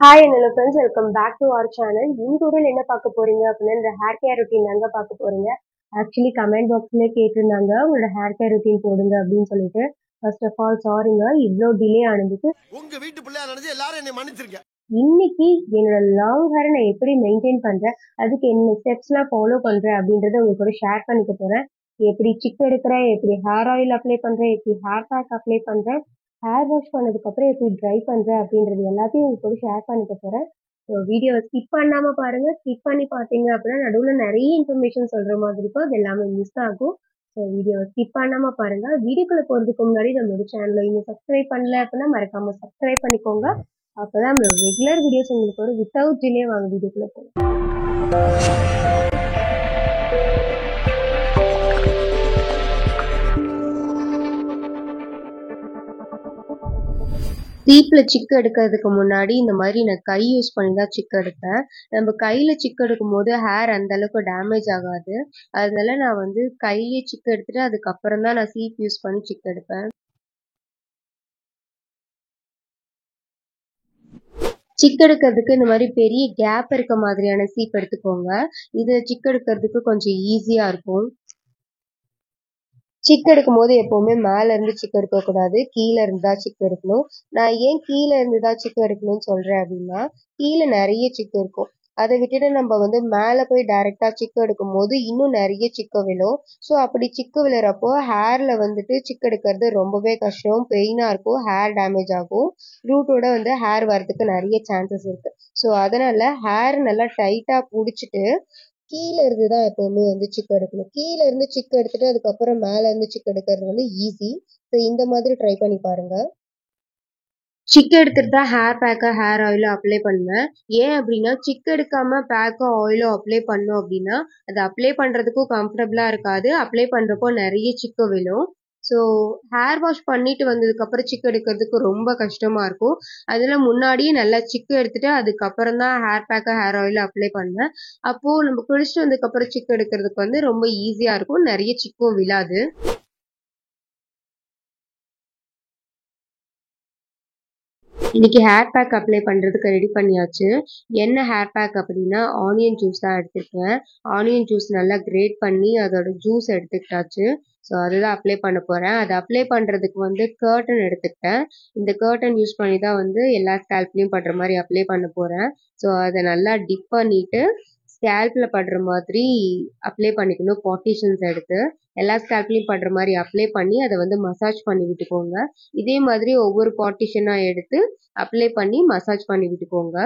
Hi என்னோட friends, welcome back to our channel. இந்த வீடியோவில் என்ன பார்க்க போறீங்க அப்படின்னா, இந்த ஹேர் கேர் ரொட்டீன் தாங்க பார்க்க போறீங்க. ஆக்சுவலி கமெண்ட் பாக்ஸ்லேயே கேட்டிருந்தாங்க, உங்களோட ஹேர் கேர் ரொட்டீன் போடுங்க அப்படின்னு சொல்லிட்டு. ஃபர்ஸ்ட் ஆஃப் ஆல் சாரிங்க, இவ்வளோ டிலே ஆனதுக்கு. உங்க வீட்டு பிள்ளையா நினைச்சு எல்லாரும் என்னை மன்னிச்சிருக்க. இன்னைக்கு என்னோட லாங் ஹேரை நான் எப்படி மெயின்டைன் பண்றேன், அதுக்கு என்ன ஸ்டெப்ஸ்லாம் ஃபாலோ பண்றேன் அப்படின்றத உங்க கூட ஷேர் பண்ணிக்க போறேன். எப்படி சிக் எடுக்கிறேன், எப்படி ஹேர் ஆயில் அப்ளை பண்றேன், எப்படி ஹேர் பேக் அப்ளை பண்றேன், ஹேர் வாஷ் பண்ணதுக்கு அப்புறம் எப்படி ட்ரை பண்றேன் அப்படின்றது எல்லாத்தையும் உங்க கூட ஷேர் பண்ணிக்க போறேன். ஸோ வீடியோவை ஸ்கிப் பண்ணாம பாருங்க. ஸ்கிப் பண்ணி பார்த்தீங்க அப்படின்னா நடுவில் நிறைய இன்ஃபர்மேஷன் சொல்ற மாதிரி இருக்கும், அது எல்லாமே மிஸ் ஆகும். ஸோ வீடியோவை ஸ்கிப் பண்ணாம பாருங்க. வீடியோக்குள்ள போறதுக்கு முன்னாடி நம்மளோட சேனலை இன்னும் சப்ஸ்கிரைப் பண்ணல அப்படின்னா மறக்காம சப்ஸ்கிரைப் பண்ணிக்கோங்க. அப்பதான் நம்மளோட ரெகுலர் வீடியோஸ் உங்களுக்கு வரும். வித்தவுட் டிலே வாங்க வீடியோக்குள்ள போகலாம். சீப்ல சிக்கு எடுக்கிறதுக்கு முன்னாடி இந்த மாதிரி நான் கை யூஸ் பண்ணி தான் சிக்கு எடுப்பேன். நம்ம கையில சிக்கு எடுக்கும் போது ஹேர் அந்த அளவுக்கு டேமேஜ் ஆகாது. அதனால நான் வந்து கையிலேயே சிக்கு எடுத்துட்டு அதுக்கப்புறம் தான் நான் சீப் யூஸ் பண்ணி சிக்கு எடுப்பேன். சிக்கு எடுக்கிறதுக்கு இந்த மாதிரி பெரிய கேப் இருக்க மாதிரியான சீப் எடுத்துக்கோங்க. இது சிக்கு எடுக்கிறதுக்கு கொஞ்சம் ஈஸியா இருக்கும். சிக்கு எடுக்கும் போது எப்பவுமே மேல இருந்து சிக்கு எடுக்க கூடாது, கீழே இருந்து தான் சிக்கு எடுக்கணும். நான் ஏன் கீழே இருந்து தான் சிக்கு எடுக்கணும்னு சொல்றேன் அப்படின்னா, கீழே நிறைய சிக்கு இருக்கும். அதை விட்டுட்டு நம்ம வந்து மேல போய் டைரக்டா சிக்கு எடுக்கும் போது இன்னும் நிறைய சிக்கு விழும். ஸோ அப்படி சிக்கு விழுறப்போ ஹேர்ல வந்துட்டு சிக்கு எடுக்கிறது ரொம்பவே கஷ்டம், பெயினா இருக்கும், ஹேர் டேமேஜ் ஆகும், ரூட்டோட வந்து ஹேர் வரதுக்கு நிறைய சான்சஸ் இருக்கு. ஸோ அதனால ஹேர் நல்லா டைட்டா பிடிச்சிட்டு கீழே இருந்து தான் எப்பவுமே வந்து சிக்கு எடுக்கணும். கீழே இருந்து சிக்கு எடுத்துட்டு அதுக்கப்புறம் மேல இருந்து சிக்கு எடுக்கிறது வந்து ஈஸி. ஸோ இந்த மாதிரி ட்ரை பண்ணி பாருங்க. சிக்கு எடுத்துட்டு தான் ஹேர் பேக்கோ ஹேர் ஆயிலோ அப்ளை பண்ணுவேன். ஏன் அப்படின்னா, சிக்கு எடுக்காம பேக்கோ ஆயிலோ அப்ளை பண்ணோம் அப்படின்னா அது அப்ளை பண்றதுக்கும் கம்ஃபர்டபுளா இருக்காது, அப்ளை பண்றப்போ நிறைய சிக்கு விழும். ஸோ ஹேர் வாஷ் பண்ணிட்டு வந்ததுக்கு அப்புறம் சிக்கு எடுக்கிறதுக்கு ரொம்ப கஷ்டமா இருக்கும். அதுல முன்னாடியே நல்லா சிக்கு எடுத்துட்டு அதுக்கப்புறம் தான் ஹேர் பேக்கோ ஹேர் ஆயிலோ அப்ளை பண்ணுவேன். அப்போ நம்ம குளிச்சுட்டு வந்ததுக்கு அப்புறம் சிக்கு எடுக்கிறதுக்கு வந்து ரொம்ப ஈஸியா இருக்கும், நிறைய சிக்கும் விழாது. இன்னைக்கு ஹேர் பேக் அப்ளை பண்ணுறதுக்கு ரெடி பண்ணியாச்சு. என்ன ஹேர் பேக் அப்படின்னா, ஆனியன் ஜூஸ் தான் எடுத்துருக்கேன். ஆனியன் ஜூஸ் நல்லா கிரேட் பண்ணி அதோட ஜூஸ் எடுத்துக்கிட்டாச்சு. ஸோ அதுதான் அப்ளை பண்ண போகிறேன். அதை அப்ளை பண்ணுறதுக்கு வந்து கர்டன் எடுத்துக்கிட்டேன். இந்த கர்டன் யூஸ் பண்ணி தான் வந்து எல்லா ஸ்கேல்ப்லேயும் படுற மாதிரி அப்ளை பண்ண போகிறேன். ஸோ அதை நல்லா டிப் பண்ணிவிட்டு ஸ்கேல்பில் படுற மாதிரி அப்ளை பண்ணிக்கணும். பார்ட்டிஷன்ஸ் எடுத்து எல்லா ஸ்கேல்ப்லையும் படுற மாதிரி அப்ளை பண்ணி அதை வந்து மசாஜ் பண்ணி விட்டுக்கோங்க. இதே மாதிரி ஒவ்வொரு பார்ட்டிஷனாக எடுத்து அப்ளை பண்ணி மசாஜ் பண்ணி விட்டுக்கோங்க.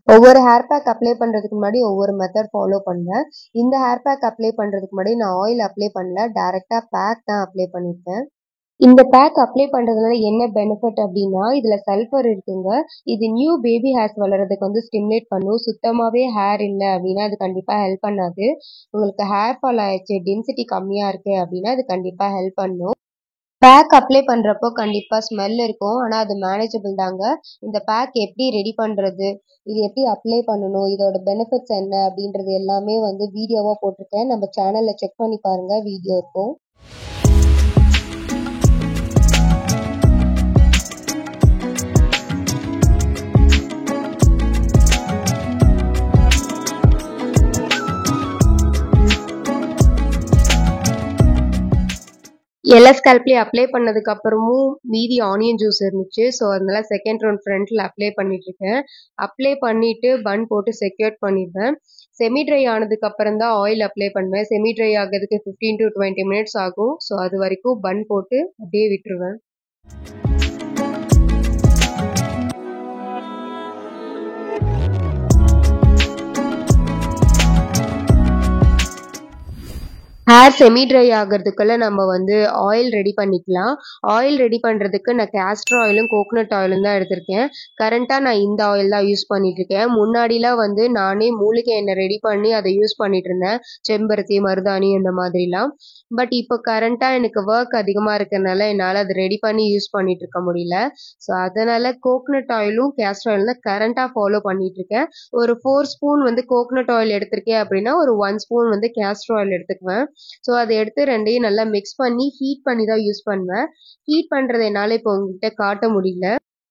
ஒவ்வொரு ஹேர் பேக் அப்ளை பண்ணுறதுக்கு முன்னாடி ஒவ்வொரு மெத்தட் ஃபாலோ பண்ணுவேன். இந்த ஹேர் பேக் அப்ளை பண்ணுறதுக்கு முன்னாடி நான் ஆயில் அப்ளை பண்ணல, டைரெக்டாக பேக் தான் அப்ளை பண்ணியிருக்கேன். இந்த பேக் அப்ளை பண்ணுறதுனால என்ன பெனிஃபிட் அப்படின்னா, இதில் சல்ஃபர் இருக்குங்க. இது நியூ பேபி ஹேர்ஸ் வளர்கிறதுக்கு வந்து ஸ்டிமுலேட் பண்ணும். சுத்தமாகவே ஹேர் இல்லை அப்படின்னா அது கண்டிப்பாக ஹெல்ப் பண்ணாது. உங்களுக்கு ஹேர் ஃபால் ஆயிடுச்சு, டென்சிட்டி கம்மியாக இருக்குது அப்படின்னா அது கண்டிப்பாக ஹெல்ப் பண்ணும். பேக் அப்ளை பண்ணுறப்போ கண்டிப்பாக ஸ்மெல் இருக்கும், ஆனால் அது மேனேஜபிள் தாங்க. இந்த பேக் எப்படி ரெடி பண்ணுறது, இது எப்படி அப்ளை பண்ணணும், இதோட பெனிஃபிட்ஸ் என்ன அப்படின்றது எல்லாமே வந்து வீடியோவாக போட்டிருக்கேன். நம்ம சேனலில் செக் பண்ணி பாருங்கள், வீடியோ இருக்கும். எல்லா ஸ்கேல்ப்லேயும் அப்ளை பண்ணதுக்கு அப்புறமும் மீதி ஆனியன் ஜூஸ் இருந்துச்சு. ஸோ அதனால செகண்ட் ரவுண்ட் ஃப்ரண்ட்டில் அப்ளை பண்ணிட்டுருக்கேன். அப்ளை பண்ணிவிட்டு பன் போட்டு செக்யூர் பண்ணிடுவேன். செமி ட்ரை ஆனதுக்கு அப்புறம் தான் ஆயில் அப்ளை பண்ணுவேன். செமி ட்ரை ஆகிறதுக்கு 15 to 20 மினிட்ஸ் ஆகும். ஸோ அது வரைக்கும் பன் போட்டு அப்படியே விட்டுருவேன். ஹேர் செமி ட்ரை ஆகிறதுக்குள்ள நம்ம வந்து ஆயில் ரெடி பண்ணிக்கலாம். ஆயில் ரெடி பண்ணுறதுக்கு நான் கேஸ்டர் ஆயிலும் கோகோனட் ஆயிலும் தான் எடுத்திருக்கேன். கரண்ட்டாக நான் இந்த ஆயில் தான் யூஸ் பண்ணிகிட்ருக்கேன். முன்னாடிலாம் வந்து நானே மூலிகை எண்ணெய் ரெடி பண்ணி அதை யூஸ் பண்ணிகிட்டு இருந்தேன், செம்பருத்தி, மருதாணி இந்த மாதிரிலாம். பட் இப்போ கரண்ட்டாக எனக்கு ஒர்க் அதிகமாக இருக்கிறதுனால என்னால் அதை ரெடி பண்ணி யூஸ் பண்ணிகிட்டு இருக்க முடியல. ஸோ அதனால் கோகோனட் ஆயிலும் கேஸ்டர் ஆயிலும் தான் கரண்ட்டாக ஃபாலோ பண்ணிகிட்ருக்கேன். ஒரு 4 ஸ்பூன் வந்து கோகோனட் ஆயில் எடுத்திருக்கேன் அப்படின்னா ஒரு 1 ஸ்பூன் வந்து கேஸ்டர் ஆயில் எடுத்துக்குவேன். ஸோ அதை எடுத்து ரெண்டையும் நல்லா மிக்ஸ் பண்ணி ஹீட் பண்ணி தான் யூஸ் பண்ணுவேன். ஹீட் பண்ணுறது என்னால் இப்போ உங்ககிட்ட காட்ட முடியல.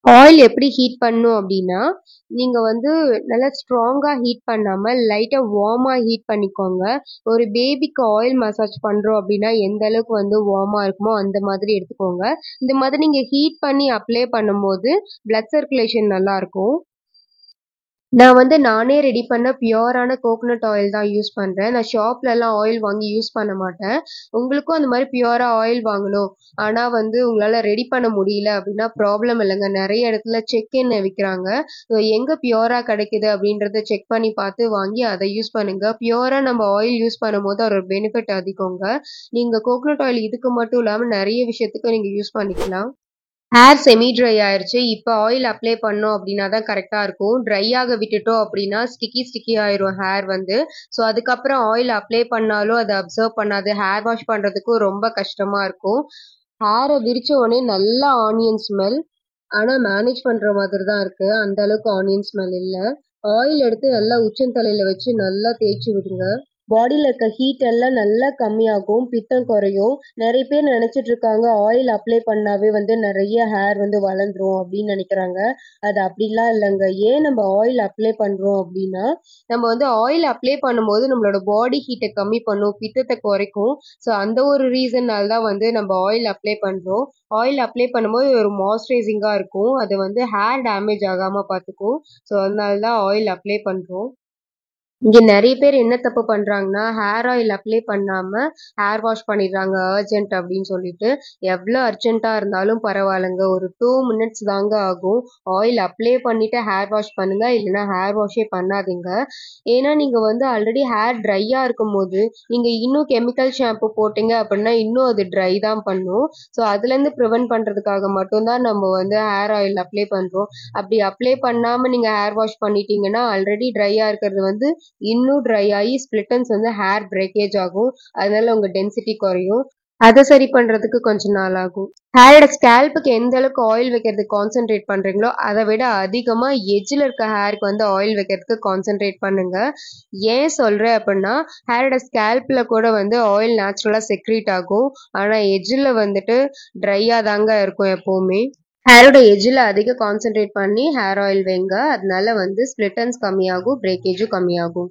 ஆயில் எப்படி ஹீட் பண்ணணும் அப்படின்னா, நீங்க வந்து நல்லா ஸ்ட்ராங்கா ஹீட் பண்ணாம, லைட்டா வார்மா ஹீட் பண்ணிக்கோங்க. ஒரு பேபிக்கு ஆயில் மசாஜ் பண்றோம் அப்படின்னா, எந்த அளவுக்கு வந்து வார்மா இருக்குமோ, அந்த மாதிரி எடுத்துக்கோங்க. இந்த மாதிரி நீங்க ஹீட் பண்ணி அப்ளை பண்ணும்போது, பிளட் சர்க்குலேஷன் நல்லாருக்கும். நான் வந்து நானே ரெடி பண்ண பியூரான கோகனட் ஆயில் தான் யூஸ் பண்றேன். நான் ஷாப்லலாம் ஆயில் வாங்கி யூஸ் பண்ண மாட்டேன். உங்களுக்கும் அந்த மாரி பியூரா ஆயில் வாங்கணும். ஆனா வந்து உங்களால ரெடி பண்ண முடியல அப்படின்னா ப்ராப்ளம் இல்லங்க. நெறைய இடத்துல செக் எண்ணெய் விக்கிறாங்க. எங்க பியூரா கிடைக்குது அப்படின்றத செக் பண்ணி பார்த்து வாங்கி அத யூஸ் பண்ணுங்க. பியூரா நம்ம ஆயில் யூஸ் பண்ணும்போது அதோட பெனிஃபிட் அதிகங்க. நீங்க கோகனட் ஆயில் இதுக்கு மட்டும் இல்லாம நெறைய விஷயத்துக்கு நீங்க யூஸ் பண்ணிக்கலாம். ஹேர் செமி ட்ரை ஆயிருச்சு. இப்ப ஆயில் அப்ளை பண்ணோம் அப்டின்னா தான் கரெக்ட்டா இருக்கும். ட்ரை ஆக விட்டுட்டோம் அப்டின்னா, ஸ்டிக்கி ஆயிரும் ஹேர் வந்து. ஸோ அதுக்கப்புறம் ஆயில் அப்ளை பண்ணாலும் அத அப்சர்வ் பண்ணாது. ஹேர் வாஷ் பண்றதுக்கும் ரொம்ப கஷ்டமா இருக்கும். ஹேர விரிச்ச உடனே நல்லா ஆனியன் ஸ்மெல். ஆனா மேனேஜ் பண்ற மாதிரி தான் இருக்கு. அந்த அளவுக்கு ஆனியன் ஸ்மெல் இல்ல. ஆயில் எடுத்து நல்லா உச்சந்தலையில வச்சு நல்லா தேய்ச்சு விடுங்க. பாடியில இருக்க ஹீட் எல்லாம் நல்லா கம்மியாகும். பித்தம் குறையும். நெறைய பேர் நெனச்சிட்டு இருக்காங்க, ஆயில் அப்ளை பண்ணாவே வந்து நெறைய ஹேர் வந்து வளந்துரும் அப்படின்னு நெனைக்கிறாங்க. அது அப்படிலாம் இல்லங்க. ஏன் நம்ம ஆயில் அப்ளை பண்றோம் அப்படின்னா, நம்ம வந்து ஆயில் அப்ளை பண்ணும்போது நம்மளோட பாடி ஹீட்ட கம்மி பண்ணும். பித்தத்த குறைக்கும். ஸோ அந்த ஒரு ரீசன்னால தான் வந்து நம்ம ஆயில் அப்ளை பண்றோம். ஆயில் அப்ளை பண்ணும்போது ஒரு மாய்ஸ்சரைசிங்கா இருக்கும். அது வந்து ஹேர் டேமேஜ் ஆகாம பாத்துக்கும். ஸோ அதனால தான் ஆயில் அப்ளை பண்றோம். இங்க நெறைய பேர் என்ன தப்பு பண்றாங்கன்னா, ஹேர் ஆயில் அப்ளை பண்ணாம ஹேர் வாஷ் பண்ணிடுறாங்க அர்ஜென்ட் அப்படின்னு சொல்லிட்டு. எவ்ளோ அர்ஜென்ட்டா இருந்தாலும் பரவாயில்லங்க. ஒரு 2 மினிட்ஸ் தாங்க ஆகும். ஆயில் அப்ளை பண்ணிட்டு ஹேர் வாஷ் பண்ணுங்க. இல்லைன்னா ஹேர் வாஷே பண்ணாதீங்க. ஏன்னா நீங்க வந்து ஆல்ரெடி ஹேர் ட்ரையா இருக்கும்போது, நீங்க இன்னும் கெமிக்கல் ஷாம்பு போட்டீங்க அப்படின்னா, இன்னும் அது ட்ரை தான் பண்ணும். ஸோ அதுலேருந்து ப்ரிவென்ட் பண்றதுக்காக மட்டும் தான் நம்ம வந்து ஹேர் ஆயில் அப்ளை பண்றோம். அப்படி அப்ளை பண்ணாம நீங்க ஹேர் வாஷ் பண்ணிட்டீங்கன்னா, ஆல்ரெடி ட்ரையா இருக்கிறது வந்து இன்னும் ட்ரை ஆகி ஸ்ப்ளிட் எண்ட்ஸ் வந்து ஹேர் பிரேக்கேஜ் ஆகும். அதனால உங்க டென்சிட்டி குறையும். அத சரி பண்றதுக்கு கொஞ்ச நாள் ஆகும். ஹேரோட ஸ்கேல்ப்புக்கு எந்த அளவுக்கு ஆயில் வைக்கிறதுக்கு கான்சென்ட்ரேட் பண்றீங்களோ, அத விட அதிகமா எட்ஜ்ல இருக்க ஹேருக்கு வந்து ஆயில் வைக்கிறதுக்கு கான்சென்ட்ரேட் பண்ணுங்க. ஏன் சொல்றேன் அப்படின்னா, ஹேரோட ஸ்கேல்ப்ல கூட வந்து ஆயில் நேச்சுரலா செக்ரீட் ஆகும். ஆனா எட்ஜ்ல வந்துட்டு ட்ரையா தாங்க இருக்கும் எப்பவுமே. ஹேரோட எட்ஜ்ல அதிக கான்சென்ட்ரேட் பண்ணி ஹேர் ஆயில் வைங்க. அதனால வந்து ஸ்ப்ளிட் எண்ட்ஸ் கம்மியாகும், பிரேக்கேஜும் கம்மியாகும்.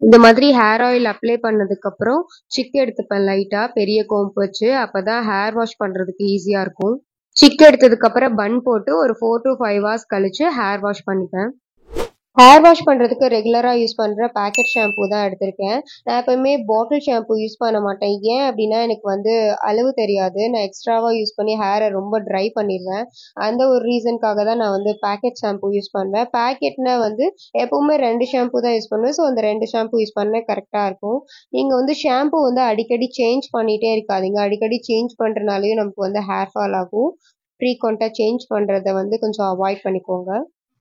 இந்த மாதிரி ஹேர் ஆயில் அப்ளை பண்ணதுக்கப்புறம் சிக் எடுத்துப்பேன் லைட்டா பெரிய கோம்பு வச்சு. அப்பதான் ஹேர் வாஷ் பண்றதுக்கு ஈஸியா இருக்கும். சிக் எடுத்ததுக்கப்புறம் பன் போட்டு ஒரு 4 to 5 ஹவர்ஸ் கழிச்சு ஹேர் வாஷ் பண்ணிப்பேன். ஹேர் வாஷ் பண்றதுக்கு ரெகுலரா யூஸ் பண்ற பாக்கெட் ஷாம்பு தான் எடுத்திருக்கேன். நான் எப்பவுமே பாட்டில் ஷாம்பு யூஸ் பண்ண மாட்டேன். ஏன் அப்படின்னா எனக்கு வந்து அளவு தெரியாது. நான் எக்ஸ்ட்ராவா யூஸ் பண்ணி ஹேரை ரொம்ப ட்ரை பண்ணிடுவேன். அந்த ஒரு ரீசனுக்காக தான் நான் வந்து பாக்கெட் ஷாம்பு யூஸ் பண்ணுவேன். பாக்கெட்னா வந்து எப்பவுமே 2 ஷாம்பு தான் யூஸ் பண்ணுவேன். ஸோ அந்த 2 ஷாம்பு யூஸ் பண்ண கரெக்டா இருக்கும். நீங்க வந்து ஷாம்பு வந்து அடிக்கடி சேஞ்ச் பண்ணிட்டே இருக்காதீங்க. அடிக்கடி சேஞ்ச் பண்றனாலயும் நமக்கு வந்து ஹேர் ஃபால் ஆகும். ஃப்ரீக்வெண்டா சேஞ்ச் பண்றத வந்து கொஞ்சம் அவாய்ட் பண்ணிக்கோங்க.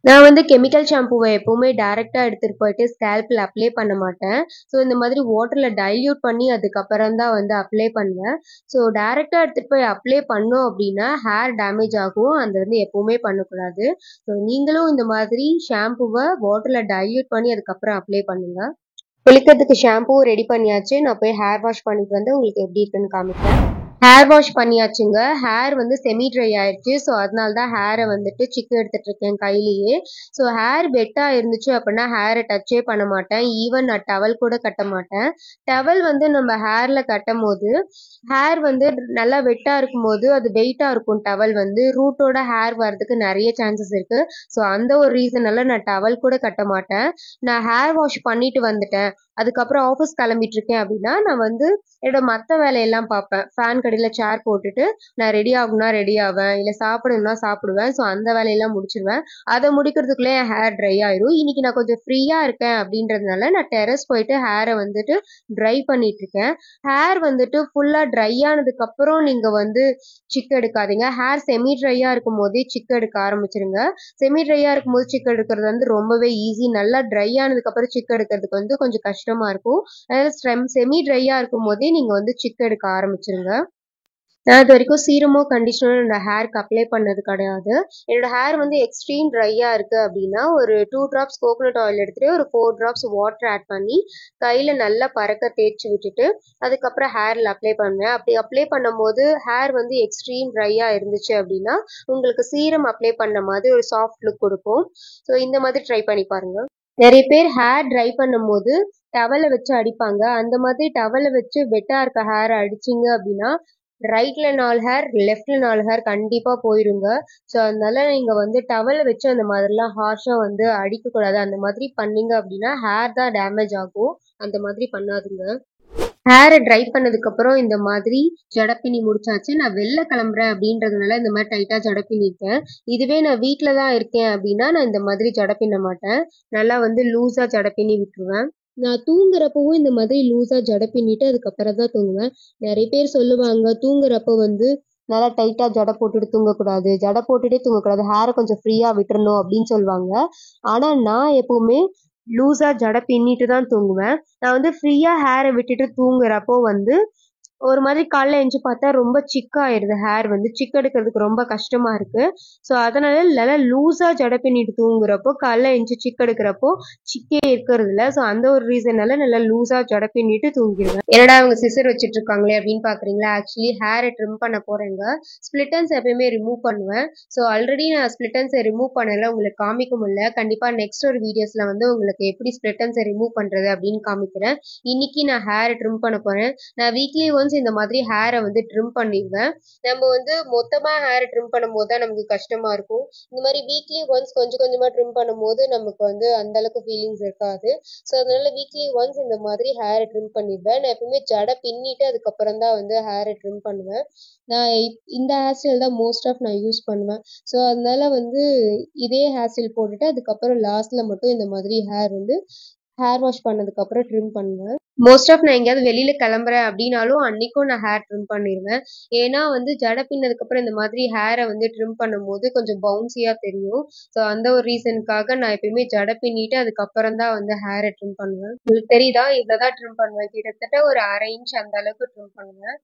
நான் வந்து கெமிக்கல் ஷாம்புவ எப்பவுமே டைரக்ட்டா எடுத்துட்டு போயிட்டு ஸ்கேல்ப்ல அப்ளை பண்ண மாட்டேன். ஸோ இந்த மாதிரி வாட்டர்ல டைல்யூட் பண்ணி அதுக்கப்புறம் தான் வந்து அப்ளை பண்ணுவேன். ஸோ டைரக்ட்டா எடுத்துட்டு போய் அப்ளை பண்ணோம் அப்டின்னா ஹேர் டேமேஜ் ஆகும். அது வந்து எப்பவுமே பண்ணக்கூடாது. ஸோ நீங்களும் இந்த மாதிரி ஷாம்புவ வாட்டர்ல டைல்யூட் பண்ணி அதுக்கப்புறம் அப்ளை பண்ணுங்க. குளிக்கிறதுக்கு ஷாம்புவும் ரெடி பண்ணியாச்சு. நான் போய் ஹேர் வாஷ் பண்ணிட்டு வந்து உங்களுக்கு எப்படி இருக்குன்னு காமிக்கிறேன். ஹேர் வாஷ் பண்ணியாச்சுங்க. ஹேர் வந்து செமி ட்ரை ஆயிடுச்சு. ஸோ அதனால தான் ஹேரை வந்துட்டு சிக்கு எடுத்துட்டு இருக்கேன் கையிலேயே. ஸோ ஹேர் வெட்டா இருந்துச்சு அப்படின்னா ஹேரை டச்சே பண்ண மாட்டேன். ஈவன் நான் டவல் கூட கட்ட மாட்டேன். டவல் வந்து நம்ம ஹேர்ல கட்டும் போது ஹேர் வந்து நல்லா வெட்டா இருக்கும்போது அது வெயிட்டா இருக்கும். டவல் வந்து ரூட்டோட ஹேர் வர்றதுக்கு நிறைய சான்சஸ் இருக்கு. ஸோ அந்த ஒரு ரீசனால நான் டவல் கூட கட்ட மாட்டேன். நான் ஹேர் வாஷ் பண்ணிட்டு வந்துட்டேன். அதுக்கப்புறம் ஆஃபீஸ் கிளம்பிட்டு இருக்கேன் அப்படின்னா நான் வந்து என்னோட மத்த வேலையெல்லாம் பார்ப்பேன். ஃபேன் கடியில சேர் போட்டுட்டு நான் ரெடி ஆகணும்னா ரெடி ஆவேன். இல்ல சாப்பிடணும்னா சாப்பிடுவேன். ஸோ அந்த வேலையெல்லாம் முடிச்சிருவேன். அத முடிக்கிறதுக்குள்ளே என் ஹேர் ட்ரை ஆயிரும். இன்னைக்கு நான் கொஞ்சம் ஃப்ரீயா இருக்கேன் அப்படின்றதுனால நான் டெர்ரஸ் போயிட்டு ஹேரை வந்துட்டு ட்ரை பண்ணிட்டு இருக்கேன். ஹேர் வந்துட்டு ஃபுல்லா ட்ரை ஆனதுக்கு அப்புறம் நீங்க வந்து சிக் எடுக்காதீங்க. ஹேர் செமி ட்ரையா இருக்கும் போதே சிக் எடுக்க ஆரம்பிச்சிருங்க. செமி ட்ரையா இருக்கும்போது சிக் எடுக்கிறது வந்து ரொம்பவே ஈஸி. நல்லா ட்ரை ஆனதுக்கு அப்புறம் சிக் எடுக்கிறதுக்கு வந்து கொஞ்சம் கஷ்டமா இருக்கும். அதனால செமி ட்ரையா இருக்கும் போதே நீங்க வந்து சிக் எடுக்க ஆரம்பிச்சிருங்க. நான் இது வரைக்கும் சீரமோ கண்டிஷனரோ என்னோட ஹேருக்கு அப்ளை பண்ணது கிடையாது. என்னோட ஹேர் வந்து எக்ஸ்ட்ரீம் ட்ரையாக இருக்குது அப்படின்னா ஒரு 2 ட்ராப்ஸ் கோகோனட் ஆயில் எடுத்துகிட்டு ஒரு 4 ட்ராப்ஸ் வாட்டர் ஆட் பண்ணி கையில் நல்லா பறக்க தேய்ச்சி விட்டுட்டு அதுக்கப்புறம் ஹேரில் அப்ளை பண்ணுவேன். அப்படி அப்ளை பண்ணும்போது ஹேர் வந்து எக்ஸ்ட்ரீம் ட்ரையாக இருந்துச்சு அப்படின்னா உங்களுக்கு சீரம் அப்ளை பண்ண மாதிரி ஒரு சாஃப்ட் லுக் கொடுக்கும். ஸோ இந்த மாதிரி ட்ரை பண்ணி பாருங்கள். நிறைய பேர் ஹேர் ட்ரை பண்ணும்போது டவலை வச்சு அடிப்பாங்க. அந்த மாதிரி டவலை வச்சு வெட்டாக இருக்க ஹேரை அடிச்சிங்க அப்படின்னா ரைட்ல 4 ஹேர் லெஃப்ட்ல 4 ஹேர் கண்டிப்பா போயிருங்க. ஸோ அதனால நீங்க வந்து டவலை வச்சு அந்த மாதிரிலாம் ஹார்ஷா வந்து அடிக்கக்கூடாது. அந்த மாதிரி பண்ணீங்க அப்படின்னா ஹேர் தான் டேமேஜ் ஆகும். அந்த மாதிரி பண்ணாதுங்க. ஹேரை ட்ரை பண்ணதுக்கப்புறம் இந்த மாதிரி ஜடை பின்னி முடிச்சாச்சு. நான் வெளில கிளம்புறேன் அப்படின்றதுனால இந்த மாதிரி டைட்டாக ஜடை பின்னிருக்கேன். இதுவே நான் வீட்டில் தான் இருக்கேன் அப்படின்னா நான் இந்த மாதிரி ஜடை பின்ன மாட்டேன். நல்லா வந்து லூஸாக ஜடை பின்னி விட்டுருவேன். நான் தூங்குறப்பவும் இந்த மாதிரி லூஸாக ஜடை பின்னிட்டு அதுக்கப்புறம் தான் தூங்குவேன். நிறைய பேர் சொல்லுவாங்க தூங்குறப்போ வந்து நல்லா டைட்டாக ஜடை போட்டுட்டு தூங்கக்கூடாது, ஜடை போட்டுட்டே தூங்கக்கூடாது, ஹேரை கொஞ்சம் ஃப்ரீயாக விட்டுறணும் அப்படின்னு சொல்லுவாங்க. ஆனால் நான் எப்பவுமே லூஸாக ஜடை பின்னிட்டு தான் தூங்குவேன். நான் வந்து ஃப்ரீயாக ஹேரை விட்டுட்டு தூங்குறப்போ வந்து ஒரு மாதிரி காலைல எழுந்துச்சு பார்த்தா ரொம்ப சிக்காயிருது. ஹேர் வந்து சிக் எடுக்கிறதுக்கு ரொம்ப கஷ்டமாக இருக்குது. ஸோ அதனால நல்லா லூஸாக ஜடை பின்னிட்டு தூங்குறப்போ காலைல எழுந்துச்சு சிக் எடுக்கிறப்போ சிக்கே இருக்கிறது இல்லை. ஸோ அந்த ஒரு ரீசனால நல்லா லூஸாக ஜடை பின்னிட்டு தூங்கிடுவேன். என்னடா அவங்க சிசர் வச்சுட்டு இருக்காங்களே அப்படின்னு பார்க்குறீங்களா? ஆக்சுவலி ஹேரை ட்ரிம் பண்ண போகிறேங்க. ஸ்ப்ளிட்டன்ஸ் எப்பயுமே ரிமூவ் பண்ணுவேன். ஸோ ஆல்ரெடி நான் ஸ்ப்ளிட்டன்ஸை ரிமூவ் பண்ணல, உங்களுக்கு காமிக்க முடியல. கண்டிப்பாக நெக்ஸ்ட் ஒரு வீடியோஸில் வந்து உங்களுக்கு எப்படி ஸ்ப்ளிட்டன்ஸை ரிமூவ் பண்ணுறது அப்படின்னு காமிக்கிறேன். இன்னைக்கு நான் ஹேரை ட்ரிம் பண்ண போகிறேன். நான் வீக்லி ஒன்ஸ் இந்த மாதிரி ஹேரை வந்து ட்ரிம் பண்ணிடுவேன். நம்ம வந்து மொத்தமாக ஹேரை ட்ரிம் பண்ணும்போது தான் நமக்கு கஷ்டமாக இருக்கும். இந்த மாதிரி வீக்லி ஒன்ஸ் கொஞ்சம் கொஞ்சமாக ட்ரிம் பண்ணும்போது நமக்கு வந்து அந்தளவுக்கு ஃபீலிங்ஸ் இருக்காது. ஸோ அதனால வீக்லி ஒன்ஸ் இந்த மாதிரி ஹேரை ட்ரிம் பண்ணிடுவேன். நான் எப்பவுமே ஜடை பின்னிட்டு அதுக்கப்புறம் தான் வந்து ஹேரை ட்ரிம் பண்ணுவேன். நான் இந்த ஹேர் ஸ்டைல் தான் மோஸ்ட் ஆஃப் நான் யூஸ் பண்ணுவேன். ஸோ அதனால வந்து இதே ஹேர் ஸ்டைல் போட்டுட்டு அதுக்கப்புறம் லாஸ்ட்டில் மட்டும் இந்த மாதிரி ஹேர் வாஷ் பண்ணதுக்கப்புறம் ட்ரிம் பண்ணுவேன். மோஸ்ட் ஆஃப் நான் எங்கேயாவது வெளியில் கிளம்புறேன் அப்படின்னாலும் அன்றைக்கும் நான் ஹேர் ட்ரிம் பண்ணிடுவேன். ஏன்னா வந்து ஜடை பின்னதுக்கப்புறம் இந்த மாதிரி ஹேரை வந்து ட்ரிம் பண்ணும்போது கொஞ்சம் பவுன்சியாக தெரியும். ஸோ அந்த ஒரு ரீசனுக்காக நான் எப்பயுமே ஜடை பின்னிட்டு அதுக்கப்புறம் தான் வந்து ஹேரை ட்ரிம் பண்ணுவேன். உங்களுக்கு தெரியுதா? இதை தான் ட்ரிம் பண்ணுவேன். கிட்டத்தட்ட ஒரு 1/2 இன்ச் அந்த அளவுக்கு ட்ரிம் பண்ணுவேன்.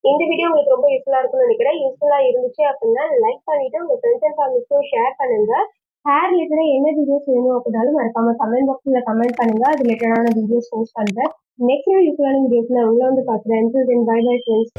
இந்த வீடியோ உங்களுக்கு ரொம்ப யூஸ்ஃபுல்லாக இருக்கும்னு நினைக்கிறேன். யூஸ்ஃபுல்லாக இருந்துச்சு அப்படின்னா லைக் பண்ணிவிட்டு உங்கள் ஃப்ரெண்ட்ஸ் அண்ட் ஃபேமிலிக்கும் ஷேர் பண்ணுங்கள். ஹேர் ரிலேட்டடாக என்ன வீடியோஸ் வேணும் அப்படின்னாலும் மறக்காம கமெண்ட் பாக்ஸில் கமெண்ட் பண்ணுங்கள். அது ரிலேட்டடான வீடியோஸ் போஸ்ட் பண்ணுறேன். நெக்ஸ்ட் யூஸ்ஃபுல்லான வீடியோஸில் உங்களை வந்து பார்க்குறேன். Bye bye friends.